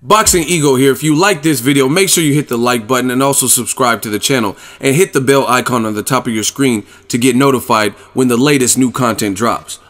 Boxing Ego here. If you like this video, make sure you hit the like button and also subscribe to the channel and hit the bell icon on the top of your screen to get notified when the latest new content drops.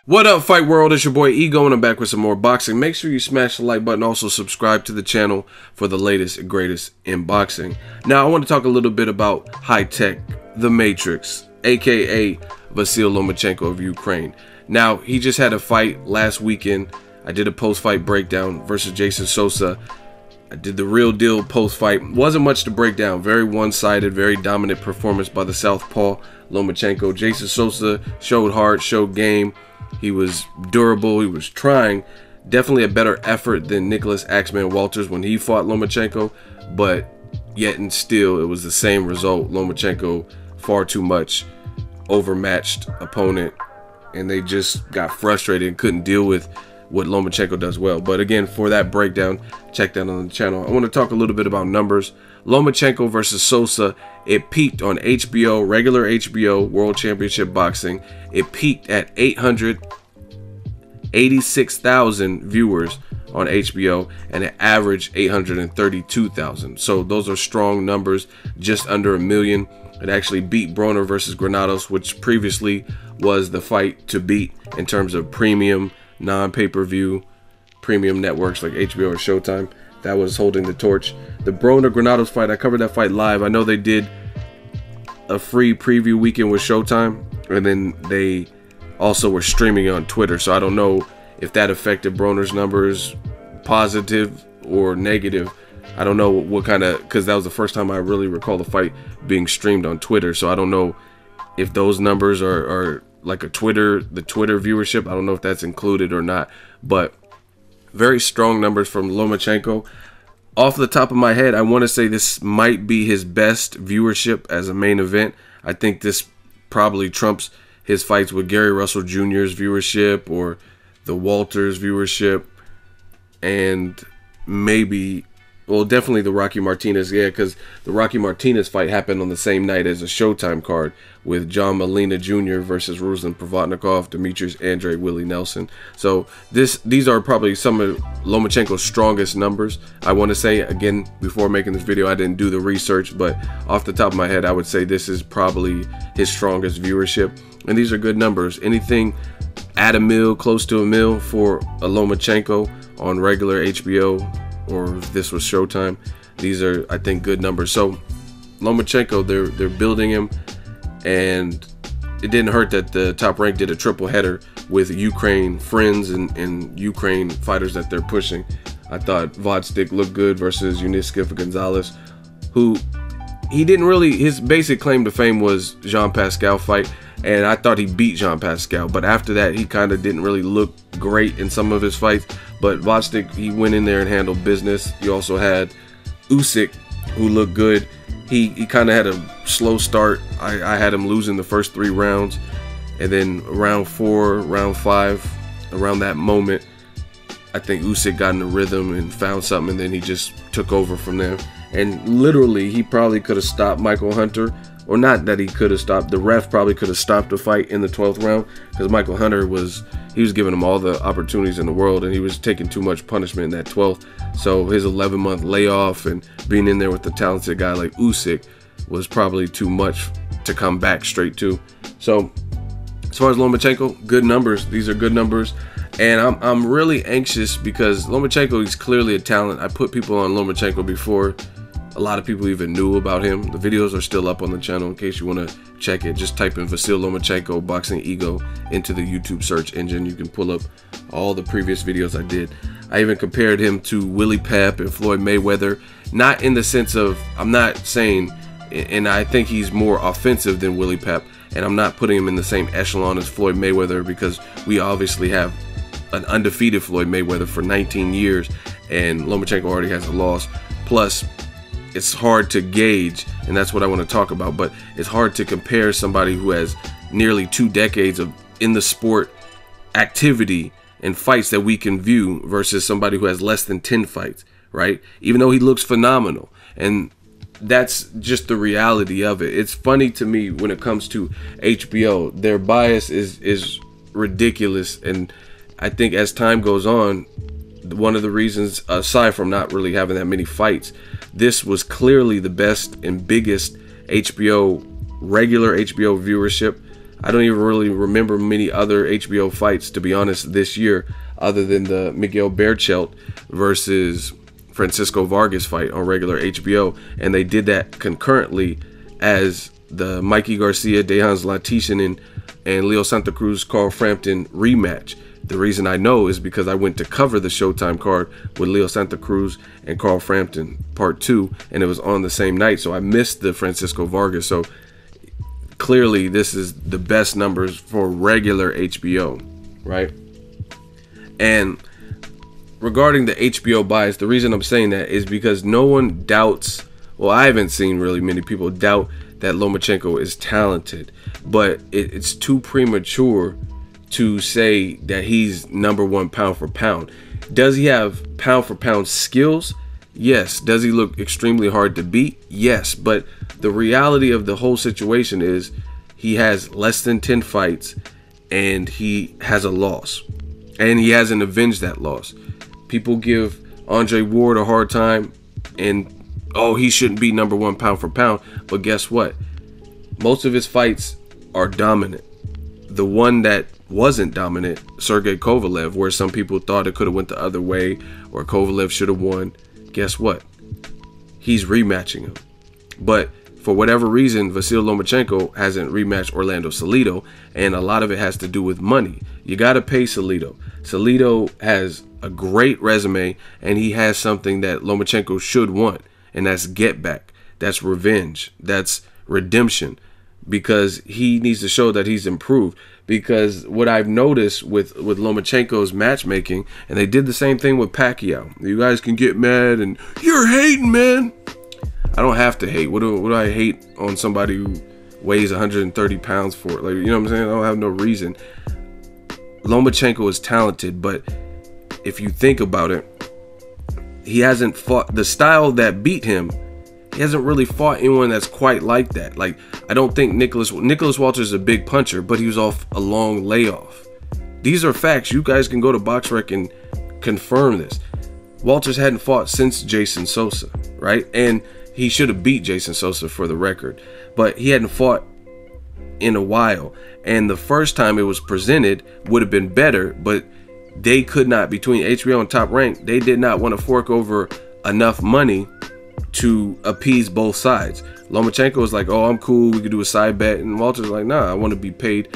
What up, Fight World? It's your boy Ego and I'm back with some more boxing. Make sure you smash the like button, also subscribe to the channel for the latest and greatest in boxing. Now I want to talk a little bit about High Tech, the Matrix, aka Vasyl Lomachenko of Ukraine. Now, he just had a fight last weekend. I did a post-fight breakdown versus Jason Sosa. I did the real deal post-fight. Wasn't much to break down. Very one-sided, very dominant performance by the Southpaw Lomachenko. Jason Sosa showed heart, showed game. He was durable. He was trying. Definitely a better effort than Nicholas Axeman Walters when he fought Lomachenko. But yet and still, it was the same result. Lomachenko, far too much overmatched opponent. And they just got frustrated and couldn't deal with what Lomachenko does well. But again, for that breakdown, check that on the channel. I want to talk a little bit about numbers. Lomachenko versus Sosa, it peaked on HBO, regular HBO World Championship Boxing. It peaked at 886,000 viewers on HBO, and it averaged 832,000. So those are strong numbers, just under 1 million. It actually beat Broner versus Granados, which previously was the fight to beat in terms of premium, non-pay-per-view, premium networks like HBO or Showtime. That was holding the torch. The Broner-Granados fight, I covered that fight live. I know they did a free preview weekend with Showtime, and then they also were streaming on Twitter. So I don't know if that affected Broner's numbers, positive or negative. I don't know what kind of, because that was the first time I really recall the fight being streamed on Twitter. So I don't know if those numbers are like the Twitter viewership. I don't know if that's included or not, but very strong numbers from Lomachenko. Off the top of my head, I want to say this might be his best viewership as a main event. I think this probably trumps his fights with Gary Russell Jr.'s viewership or the Walters viewership, and maybe, well, definitely the Rocky Martinez, yeah, because the Rocky Martinez fight happened on the same night as a Showtime card with John Molina Jr. versus Ruslan Provodnikov, Demetrius Andre, Willie Nelson. So these are probably some of Lomachenko's strongest numbers. I want to say, again, before making this video, I didn't do the research, but off the top of my head, I would say this is probably his strongest viewership. And these are good numbers. Anything at $1 million, close to $1 million for a Lomachenko on regular HBO, or if this was Showtime, these are, I think, good numbers. So Lomachenko, they're building him, and it didn't hurt that the Top Rank did a triple header with Ukraine friends and Ukraine fighters that they're pushing. I thought Vasyl looked good versus Uniskif Gonzalez, who he didn't really, his basic claim to fame was Jean Pascal fight, and I thought he beat Jean Pascal, but after that he kind of didn't really look great in some of his fights. But Vasyl, he went in there and handled business. You also had Usyk, who looked good. He kind of had a slow start. I had him losing the first 3 rounds, and then round 4, round 5, around that moment, I think Usyk got in the rhythm and found something, and then he just took over from there. And literally, he probably could have stopped Michael Hunter, or not that he could have stopped. The ref probably could have stopped the fight in the 12th round, because Michael Hunter was giving him all the opportunities in the world, and he was taking too much punishment in that 12th. So his 11-month layoff and being in there with a talented guy like Usyk was probably too much to come back straight to. So as far as Lomachenko, good numbers. These are good numbers. And I'm really anxious because Lomachenko, he's clearly a talent. I put people on Lomachenko before a lot of people even knew about him. The videos are still up on the channel in case you want to check it. Just type in Vasyl Lomachenko Boxing Ego into the YouTube search engine. You can pull up all the previous videos I did. I even compared him to Willie Pep and Floyd Mayweather. Not in the sense of, I'm not saying, and I think he's more offensive than Willie Pep, and I'm not putting him in the same echelon as Floyd Mayweather, because we obviously have an undefeated Floyd Mayweather for 19 years, and Lomachenko already has a loss. Plus, it's hard to gauge, and that's what I want to talk about, but it's hard to compare somebody who has nearly 2 decades of in the sport activity and fights that we can view versus somebody who has less than 10 fights, right? Even though he looks phenomenal. And that's just the reality of it. It's funny to me when it comes to HBO. Their bias is ridiculous, and I think as time goes on, one of the reasons, aside from not really having that many fights, this was clearly the best and biggest regular HBO viewership. I don't even really remember many other HBO fights, to be honest, this year, other than the Miguel Berchelt versus Francisco Vargas fight on regular HBO. And they did that concurrently as the Mikey Garcia, Dejan Zlaticanin, and Leo Santa Cruz, Carl Frampton rematch. The reason I know is because I went to cover the Showtime card with Leo Santa Cruz and Carl Frampton part 2, and it was on the same night, so I missed the Francisco Vargas. So clearly this is the best numbers for regular HBO, right? And regarding the HBO bias, the reason I'm saying that is because no one doubts, well, I haven't seen really many people doubt that Lomachenko is talented, but it's too premature to say that he's #1 pound for pound. Does he have pound for pound skills? Yes. Does he look extremely hard to beat? Yes. But the reality of the whole situation is he has less than 10 fights and he has a loss, and he hasn't avenged that loss. People give Andre Ward a hard time and, oh, he shouldn't be #1 pound for pound. But guess what? Most of his fights are dominant. The one that wasn't dominant, Sergey Kovalev, where some people thought it could have went the other way or Kovalev should have won, guess what? He's rematching him. But for whatever reason, Vasyl Lomachenko hasn't rematched Orlando Salido, and a lot of it has to do with money. You got to pay Salido. Salido has a great resume, and he has something that Lomachenko should want, and that's get back. That's revenge. That's redemption, because he needs to show that he's improved. Because what I've noticed with Lomachenko's matchmaking, and they did the same thing with Pacquiao. You guys can get mad and you're hating, man. I don't have to hate. What do I hate on somebody who weighs 130 pounds for? Like, you know what I'm saying? I don't have no reason. Lomachenko is talented, but if you think about it, he hasn't fought the style that beat him. He hasn't really fought anyone that's quite like that. Like, I don't think Nicholas Walters is a big puncher, but he was off a long layoff. These are facts. You guys can go to BoxRec and confirm this. Walters hadn't fought since Jason Sosa, right? And he should have beat Jason Sosa for the record, but he hadn't fought in a while. And the first time it was presented would have been better, but they could not, between HBO and Top Rank, they did not want to fork over enough money to appease both sides. Lomachenko was like, oh, I'm cool, we could do a side bet. And Walter's like, nah, I want to be paid.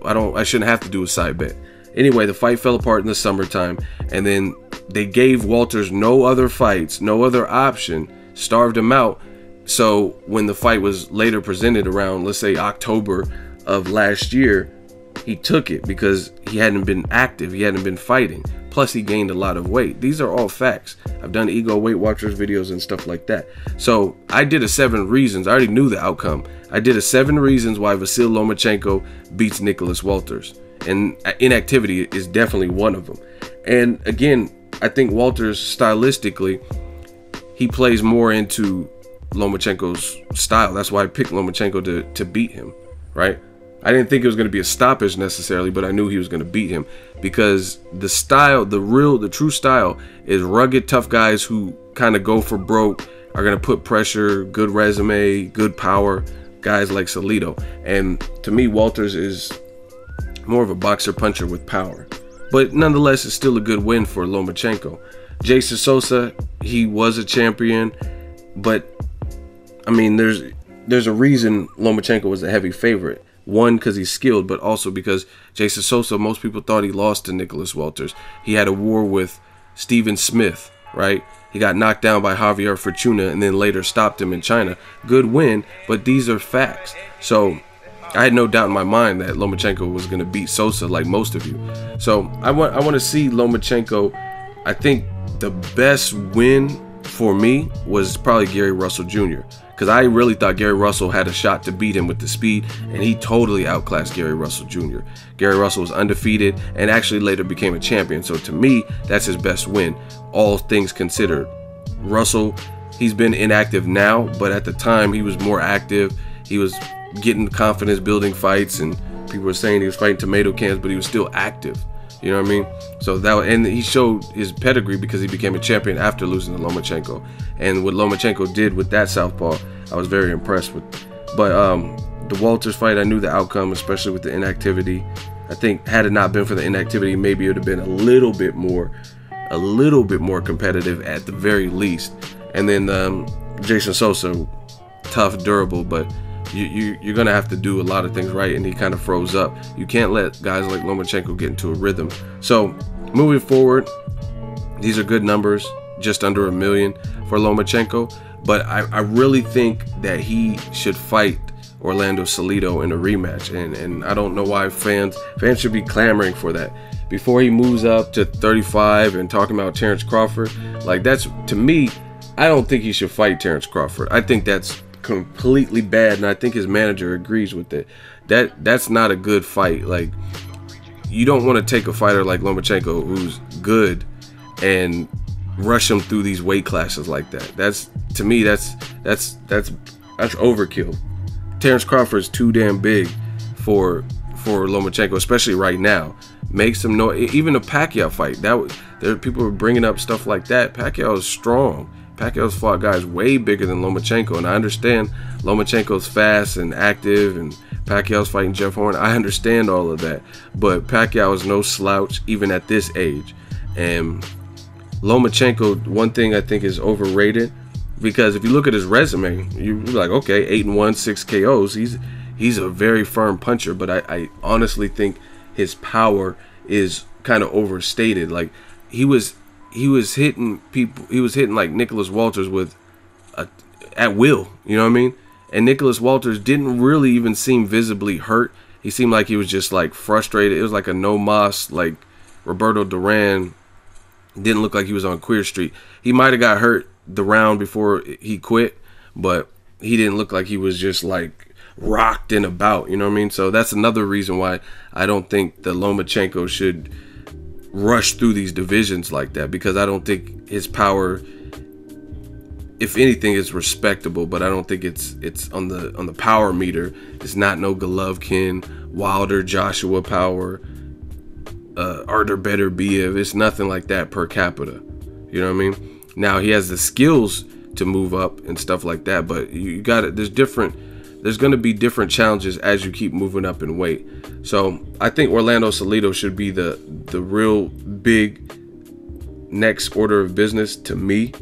I shouldn't have to do a side bet. Anyway, the fight fell apart in the summertime, and then they gave Walters no other fights, no other option, starved him out. So when the fight was later presented around, let's say October of last year, he took it because he hadn't been active, he hadn't been fighting. Plus he gained a lot of weight. These are all facts. I've done Ego Weight Watchers videos and stuff like that. So I did a 7 reasons. I already knew the outcome. I did a 7 reasons why Vasyl Lomachenko beats Nicholas Walters. And inactivity is definitely one of them. And again, I think Walters stylistically, he plays more into Lomachenko's style. That's why I picked Lomachenko to beat him, right? I didn't think it was going to be a stoppage necessarily, but I knew he was going to beat him because the style, the true style is rugged, tough guys who kind of go for broke, are going to put pressure, good resume, good power, guys like Salido. And to me, Walters is more of a boxer puncher with power. But nonetheless, it's still a good win for Lomachenko. Jason Sosa, he was a champion, but I mean, there's a reason Lomachenko was a heavy favorite. One, because he's skilled, but also because Jason Sosa, most people thought he lost to Nicholas Walters. He had a war with Steven Smith, right? He got knocked down by Javier Fortuna and then later stopped him in China. Good win, but these are facts. So I had no doubt in my mind that Lomachenko was going to beat Sosa like most of you. So I want to see Lomachenko. I think the best win for me was probably Gary Russell Jr. because I really thought Gary Russell had a shot to beat him with the speed, and he totally outclassed Gary Russell Jr. Gary Russell was undefeated and actually later became a champion. So to me, that's his best win, all things considered. Russell, he's been inactive now, but at the time he was more active. He was getting confidence building fights, and people were saying he was fighting tomato cans, but he was still active. You know what I mean? So and he showed his pedigree because he became a champion after losing to Lomachenko. And what Lomachenko did with that southpaw, I was very impressed with. But the Walters fight, I knew the outcome, especially with the inactivity. I think had it not been for the inactivity, maybe it would have been a little bit more competitive at the very least. And then Jason Sosa, tough, durable, but you're gonna have to do a lot of things right, and he kind of froze up. You can't let guys like Lomachenko get into a rhythm. So moving forward, these are good numbers, just under $1 million for Lomachenko. But I really think that he should fight Orlando Salido in a rematch, and I don't know why fans should be clamoring for that before he moves up to 35 and talking about Terrence Crawford. Like, that's, to me, I don't think he should fight Terrence Crawford. I think that's completely bad, and I think his manager agrees with it. That's not a good fight. Like, you don't want to take a fighter like Lomachenko who's good and rush him through these weight classes like that. That's, to me, that's overkill. Terrence Crawford's too damn big for Lomachenko, especially right now. Makes some noise. Even a Pacquiao fight, there people were bringing up stuff like that. Pacquiao is strong. Pacquiao's fought guys way bigger than Lomachenko, and I understand Lomachenko's fast and active, and Pacquiao's fighting Jeff Horn. I understand all of that, but Pacquiao is no slouch even at this age. And Lomachenko, one thing I think is overrated, because if you look at his resume, you're like, okay, 8-1, 6 KOs. He's a very firm puncher, but I honestly think his power is kind of overstated. Like, he was hitting people. He was hitting like Nicholas Walters at will. You know what I mean? And Nicholas Walters didn't really even seem visibly hurt. He seemed like he was just like frustrated. It was like a no mas, like Roberto Duran. Didn't look like he was on Queer Street. He might have got hurt the round before he quit, but he didn't look like he was just like rocked in about. You know what I mean? So that's another reason why I don't think the Lomachenko should rush through these divisions like that, because I don't think his power, if anything, is respectable, but I don't think it's on the power meter. It's not no Golovkin, Wilder, Joshua power, Artur Beterbiev. It's nothing like that per capita. You know what I mean? Now he has the skills to move up and stuff like that, but you got it. There's going to be different challenges as you keep moving up in weight. So I think Orlando Salido should be the real big next order of business to me.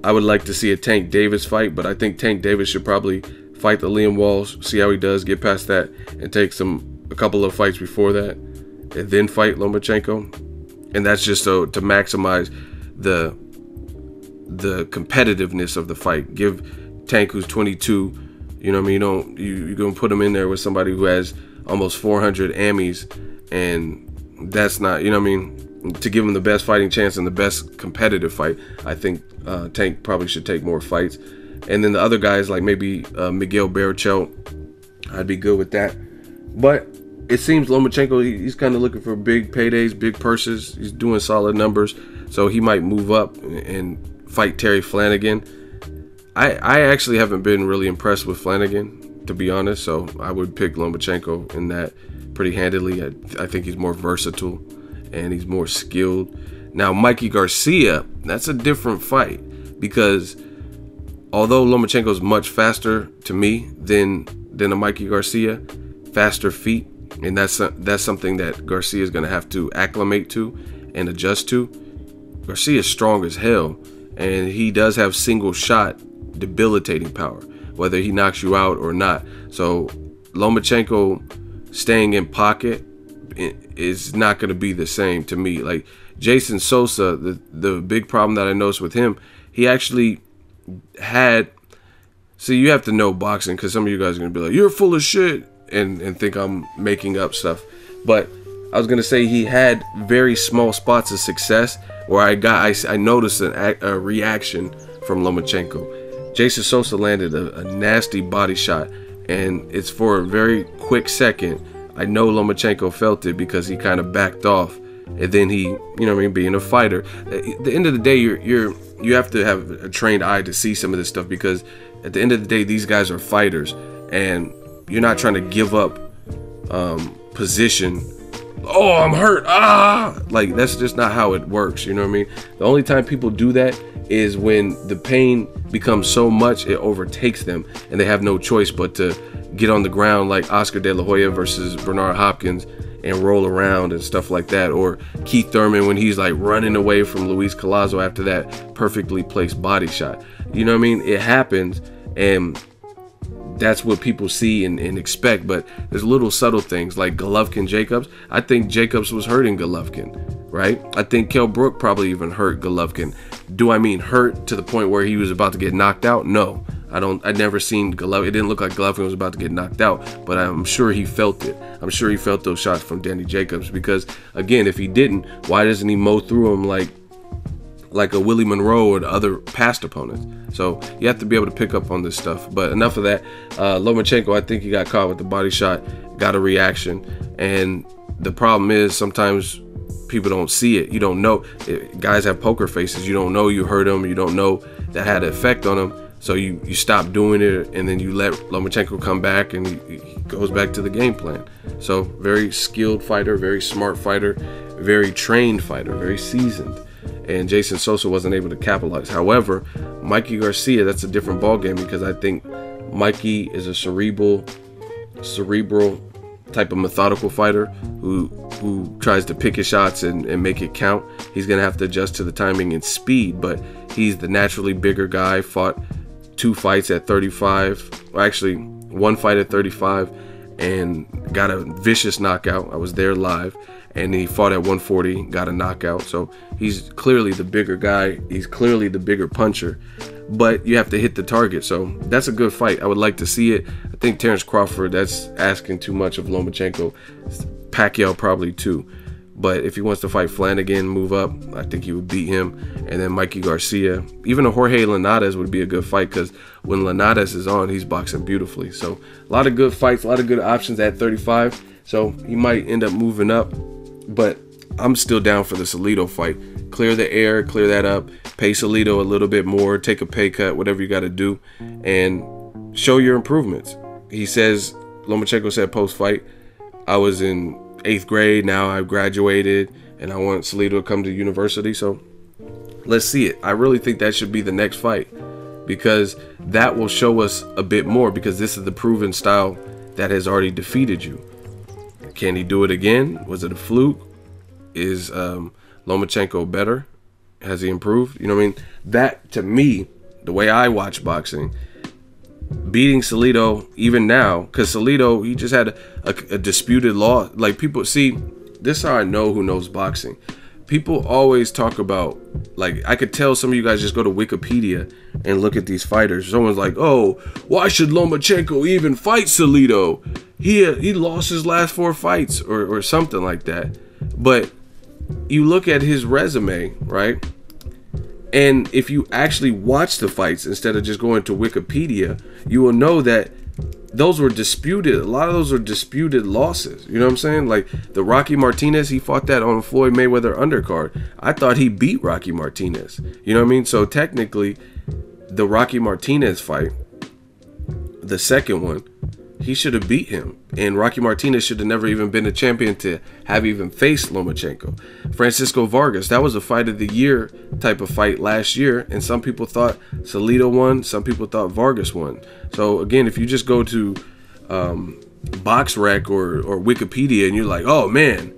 I would like to see a Tank Davis fight, but I think Tank Davis should probably fight the Liam Walsh, see how he does, get past that, and take a couple of fights before that, and then fight Lomachenko. And that's just so to maximize the competitiveness of the fight. Give Tank, who's 22, you know what I mean, you're gonna put him in there with somebody who has almost 400 Emmys, and that's not, you know what I mean, to give him the best fighting chance and the best competitive fight. I think Tank probably should take more fights. And then the other guys, like maybe Miguel Berchelt, I'd be good with that. But it seems Lomachenko, he's kind of looking for big paydays, big purses. He's doing solid numbers, so he might move up and fight Terry Flanagan. I actually haven't been really impressed with Flanagan, to be honest, so I would pick Lomachenko in that pretty handily. I think he's more versatile and he's more skilled. Now, Mikey Garcia, that's a different fight, because although Lomachenko is much faster to me than a Mikey Garcia, faster feet, and that's something that Garcia is going to have to acclimate to and adjust to. Garcia is strong as hell, and he does have single shot debilitating power, whether he knocks you out or not. So Lomachenko staying in pocket is not going to be the same to me. Like Jason Sosa, the big problem that I noticed with him, he actually had, see, you have to know boxing, because some of you guys are going to be like, you're full of shit, and think I'm making up stuff. But I was going to say he had very small spots of success where I noticed a reaction from Lomachenko. Jason Sosa landed a nasty body shot, and it's for a very quick second. I know Lomachenko felt it because he kind of backed off, and then he, you know what I mean, being a fighter. At the end of the day, you have to have a trained eye to see some of this stuff, because at the end of the day, these guys are fighters, and you're not trying to give up position oh, I'm hurt, ah, like that's just not how it works, you know what I mean? The only time people do that is when the pain becomes so much it overtakes them and they have no choice but to get on the ground like Oscar De La Hoya versus Bernard Hopkins and roll around and stuff like that, or Keith Thurman when he's like running away from Luis Collazo after that perfectly placed body shot. You know what I mean? It happens, and that's what people see and expect, but there's little subtle things like Golovkin Jacobs. I think Jacobs was hurting Golovkin, right? I think Kell Brook probably even hurt Golovkin. Do I mean hurt to the point where he was about to get knocked out? No, I don't. I'd never seen Golovkin. It didn't look like Golovkin was about to get knocked out, but I'm sure he felt it. I'm sure he felt those shots from Danny Jacobs, because again, if he didn't, why doesn't he mow through him like a Willie Monroe or the other past opponents? So you have to be able to pick up on this stuff. But enough of that. Lomachenko, I think he got caught with the body shot, got a reaction, and the problem is sometimes people don't see it. You don't know. Guys have poker faces. You don't know you hurt him. You don't know that had an effect on him. So you stop doing it, and then you let Lomachenko come back, and he goes back to the game plan. So very skilled fighter, very smart fighter, very trained fighter, very seasoned. And Jason Sosa wasn't able to capitalize. However, Mikey Garcia, that's a different ballgame, because I think Mikey is a cerebral type of methodical fighter who tries to pick his shots and make it count. He's gonna have to adjust to the timing and speed, but he's the naturally bigger guy. Fought 2 fights at 35, well, actually 1 fight at 35, and got a vicious knockout. I was there live. And he fought at 140, got a knockout. So he's clearly the bigger guy. He's clearly the bigger puncher. But you have to hit the target. So that's a good fight. I would like to see it. I think Terrence Crawford, that's asking too much of Lomachenko. Pacquiao probably too. But if he wants to fight Flanagan, move up, I think he would beat him. And then Mikey Garcia. Even a Jorge Linares would be a good fight, because when Linares is on, he's boxing beautifully. So a lot of good fights, a lot of good options at 35. So he might end up moving up. But I'm still down for the Salido fight. Clear the air, clear that up, pay Salido a little bit more, take a pay cut, whatever you got to do, and show your improvements. He says, Lomachenko said post-fight, I was in 8th grade, now I've graduated, and I want Salido to come to university. So let's see it. I really think that should be the next fight, because that will show us a bit more, because this is the proven style that has already defeated you. Can he do it again? Was it a fluke? Is Lomachenko better? Has he improved? You know what I mean? That, to me, the way I watch boxing, beating Salido even now, because Salido, he just had a disputed loss. Like, people see, this is how I know who knows boxing. People always talk about, like, I could tell some of you guys just go to Wikipedia and look at these fighters. Someone's like, oh, why should Lomachenko even fight Salido? He lost his last 4 fights or something like that. But you look at his resume, right? And if you actually watch the fights instead of just going to Wikipedia, you will know that those were disputed. A lot of those are disputed losses. You know what I'm saying? Like the Rocky Martinez, he fought that on Floyd Mayweather undercard. I thought he beat Rocky Martinez. You know what I mean? So technically, the Rocky Martinez fight, the second one, he should have beat him. And Rocky Martinez should have never even been a champion to have even faced Lomachenko. Francisco Vargas, that was a fight of the year type of fight last year. And some people thought Salido won. Some people thought Vargas won. So again, if you just go to BoxRec or Wikipedia and you're like, oh man,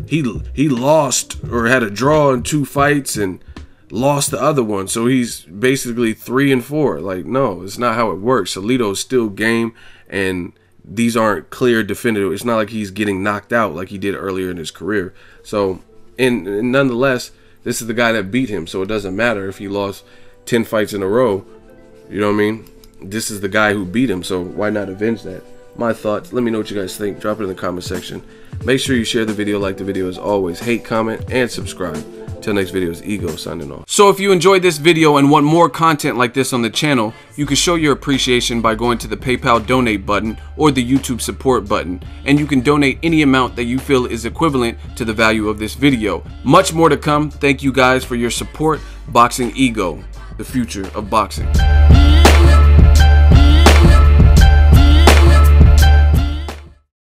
he lost or had a draw in 2 fights and lost the other one, so he's basically 3-4. Like, no, it's not how it works. Salido is still game, and these aren't clear definitive. It's not like he's getting knocked out like he did earlier in his career. So, and nonetheless, this is the guy that beat him, so it doesn't matter if he lost 10 fights in a row. You know what I mean? This is the guy who beat him, so why not avenge that? My thoughts. Let me know what you guys think. Drop it in the comment section. Make sure you share the video, like the video as always. Hate, comment, and subscribe. Till next video is Ego signing off. So if you enjoyed this video and want more content like this on the channel, you can show your appreciation by going to the PayPal donate button or the YouTube support button, and you can donate any amount that you feel is equivalent to the value of this video. Much more to come. Thank you guys for your support. Boxing Ego, the future of boxing.